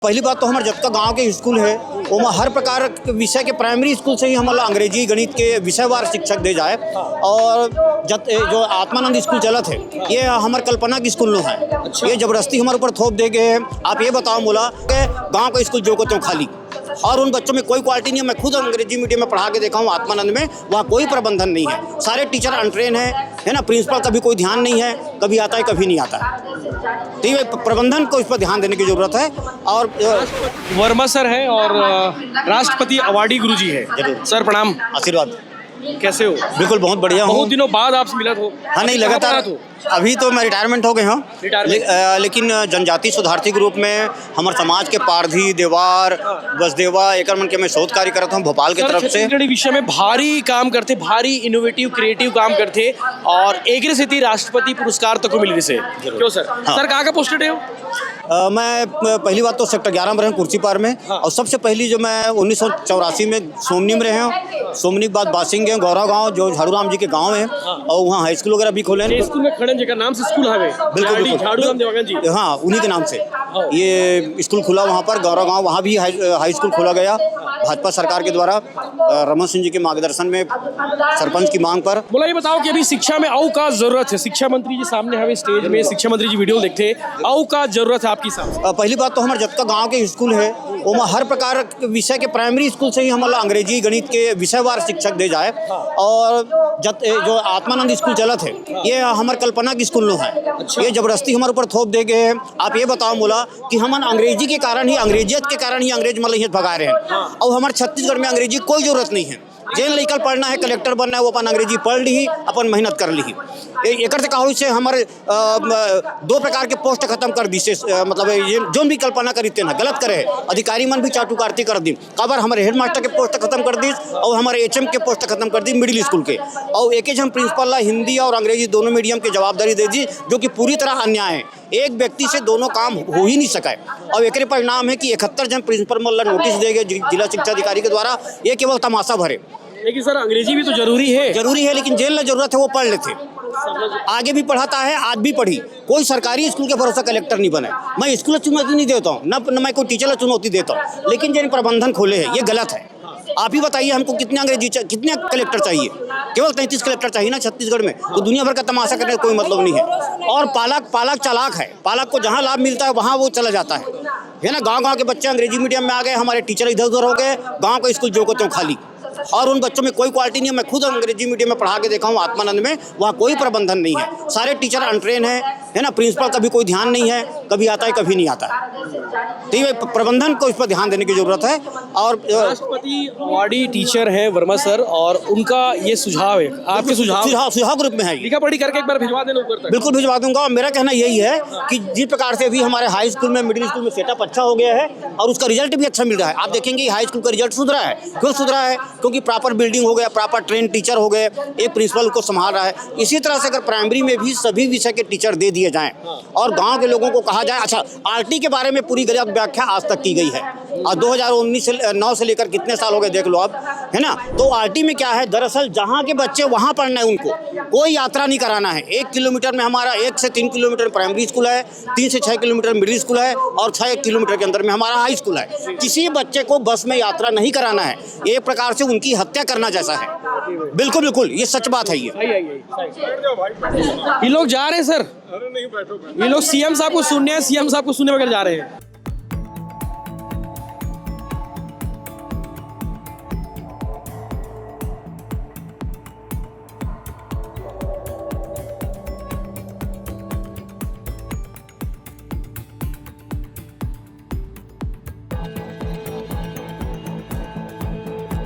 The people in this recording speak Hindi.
पहली बात तो हमारे जब तक गांव के स्कूल है वो में हर प्रकार के विषय के प्राइमरी स्कूल से ही हमारा अंग्रेजी गणित के विषयवार शिक्षक दे जाए। और जो आत्मानंद स्कूल चलत है ये हमारे कल्पना की स्कूल में है। ये जबरदस्ती हमारे ऊपर थोप दे गए हैं। आप ये बताओ बोला कि गांव का स्कूल जो को त्यों खाली और उन बच्चों में कोई क्वालिटी नहीं है। मैं खुद अंग्रेजी मीडियम में पढ़ा के देखा हूँ आत्मानंद में, वहाँ कोई प्रबंधन नहीं है। सारे टीचर अनट्रेन है ना। प्रिंसिपल का भी कोई ध्यान नहीं है, कभी आता है कभी नहीं आता है। तो ये प्रबंधन को इस पर ध्यान देने की जरूरत है। और वर्मा सर हैं और राष्ट्रपति अवार्डी गुरुजी है। सर प्रणाम, आशीर्वाद। कैसे हो? बिल्कुल बहुत बढ़िया हूँ। बहुत दिनों बाद आपसे मिला हो। हाँ नहीं लगातार अभी तो मैं रिटायरमेंट हो गए हूँ लेकिन जनजाति सुधारती ग्रुप में हमारे समाज के पारधी देवार बसदेवा एक मन के मैं शोध कार्य करता हूँ भोपाल की तरफ से। छत्तीसगढ़ी विषय में भारी काम करते, भारी इनोवेटिव क्रिएटिव काम करते और एक से राष्ट्रपति पुरस्कार तक को मिल रही से क्यों सर? हाँ। सर कहाँ का पोस्टेड है? मैं पहली बात तो सेक्टर 11 में रहा हूँ कुर्सी पार में। हाँ। और सबसे पहली जो मैं 1984 में सोमनी में रहे हूँ। सोमनी के बाद बासिंग गए गौरव गाँव जो झाड़ू राम जी के गाँव है। हाँ। और वहाँ हाई स्कूल वगैरह भी खोले हैं। स्कूल में खड़न जगह नाम से स्कूल हवे बिल्कुल झाड़ू राम देवागन जी। हाँ उन्हीं के नाम से ये स्कूल खुला वहाँ पर गौरव गाँव। वहाँ भी हाई स्कूल खोला गया भाजपा सरकार के द्वारा रमन सिंह जी के मार्गदर्शन में सरपंच की मांग पर। बोला ये बताओ कि अभी शिक्षा में औ का जरूरत है। शिक्षा मंत्री जी सामने हमें स्टेज में शिक्षा मंत्री जी वीडियो देखते हैं, औ का जरूरत है आपकी सामने। पहली बात तो हमारे जब तक गांव के स्कूल है वो में हर प्रकार के विषय के प्राइमरी स्कूल से ही हमारा अंग्रेजी गणित के विषयवार शिक्षक दे जाए। और जो आत्मानंद स्कूल चलत है ये हमारे कल्पना की स्कूल में है। ये जबरदस्ती हमारे ऊपर थोप दे गए हैं। आप ये बताओ बोला कि हम अंग्रेजी के कारण ही अंग्रेजियत के कारण ही अंग्रेज मतलब भगा रहे हैं। और हमारे छत्तीसगढ़ में अंग्रेजी कोई जरूरत नहीं है। जेल लेकर पढ़ना है, कलेक्टर बनना है, वो अपन अंग्रेजी पढ़ ली, अपन मेहनत कर ली। एक से कहा से हमारे 2 प्रकार के पोस्ट खत्म कर दी से मतलब ये जो भी कल्पना करीते ना गलत करे अधिकारी मन भी चाटुकारती कर दी। खबर हमारे हेड मास्टर के पोस्ट खत्म कर दी और हमारे HM के पोस्ट खत्म कर दी मिडिल स्कूल के। और एक हम प्रिंसिपल हिंदी और अंग्रेजी दोनों मीडियम की जवाबदारी दे दी जो कि पूरी तरह अन्याय है। एक व्यक्ति से दोनों काम हो ही नहीं सका। और एक परिणाम है कि 71 जन प्रिंसिपल मतलब नोटिस दे गए जिला शिक्षा अधिकारी के द्वारा। ये केवल तमाशा भरे। लेकिन सर अंग्रेजी भी तो जरूरी है लेकिन जेल में जरूरत है वो पढ़ लेते। आगे भी पढ़ाता है, आज भी पढ़ी। कोई सरकारी स्कूल के भरोसा कलेक्टर नहीं बने। मैं स्कूल चुनौती नहीं देता हूँ न मैं कोई टीचर चुनौती देता हूँ, लेकिन जिन प्रबंधन खोले हैं ये गलत है। आप ही बताइए हमको कितने कलेक्टर चाहिए? केवल 33 कलेक्टर चाहिए ना छत्तीसगढ़ में। तो दुनिया भर का तमाशा करने का कोई मतलब नहीं है। और पालक चालाक है। पालक को जहाँ लाभ मिलता है वहाँ वो चला जाता है ना। गाँव के बच्चे अंग्रेजी मीडियम में आ गए, हमारे टीचर इधर उधर हो गए, गाँव का स्कूल जो को त्यों खाली और उन बच्चों में कोई क्वालिटी नहीं है। मैं खुद अंग्रेजी मीडियम में पढ़ा के देखा हूँ आत्मानंद में, वहाँ कोई प्रबंधन नहीं है। सारे टीचर अनट्रेन है ना। प्रिंसिपल का भी कोई ध्यान नहीं है, कभी आता है कभी नहीं आता है। तो ये प्रबंधन को इस पर ध्यान देने की जरूरत है। और राष्ट्रपति अवार्डी टीचर है वर्मा सर और उनका ये सुझाव है, आपके सुझाव ग्रुप में है। लिखा पढ़ी करके एक बार भिजवा देना ऊपर तक। बिल्कुल भिजवा दूंगा। और मेरा कहना यही है कि जिस प्रकार से अभी हमारे हाई स्कूल में मिडिल स्कूल में सेटअप अच्छा हो गया है और उसका रिजल्ट भी अच्छा मिल रहा है। आप देखेंगे हाई स्कूल का रिजल्ट सुधरा है। क्यों सुधरा है? क्योंकि प्रॉपर बिल्डिंग हो गया, प्रॉपर ट्रेन टीचर हो गए, एक प्रिंसिपल को संभाल रहा है। इसी तरह से अगर प्राइमरी में भी सभी विषय के टीचर दे दिए जाएं और गांव के लोगों को कहा जाए। अच्छा RT के बारे में पूरी गलत व्याख्या आज तक की गई है और 2019 से लेकर कितने साल हो गए देख लो आप, है ना। तो RT में क्या है, दरअसल जहाँ के बच्चे वहाँ पढ़ना है, उनको कोई यात्रा नहीं कराना है। 1 किलोमीटर में हमारा 1 से 3 किलोमीटर प्राइमरी स्कूल है, 3 से 6 किलोमीटर मिडिल स्कूल है और 6 किलोमीटर के अंदर में हमारा हाई स्कूल है। किसी बच्चे को बस में यात्रा नहीं कराना है। एक प्रकार से उनकी हत्या करना जैसा है। बिल्कुल बिल्कुल ये सच बात है। ये लोग जा रहे हैं सर, ये लोग CM साहब को सुनने हैं, CM साहब को सुनने वगैरह जा रहे हैं।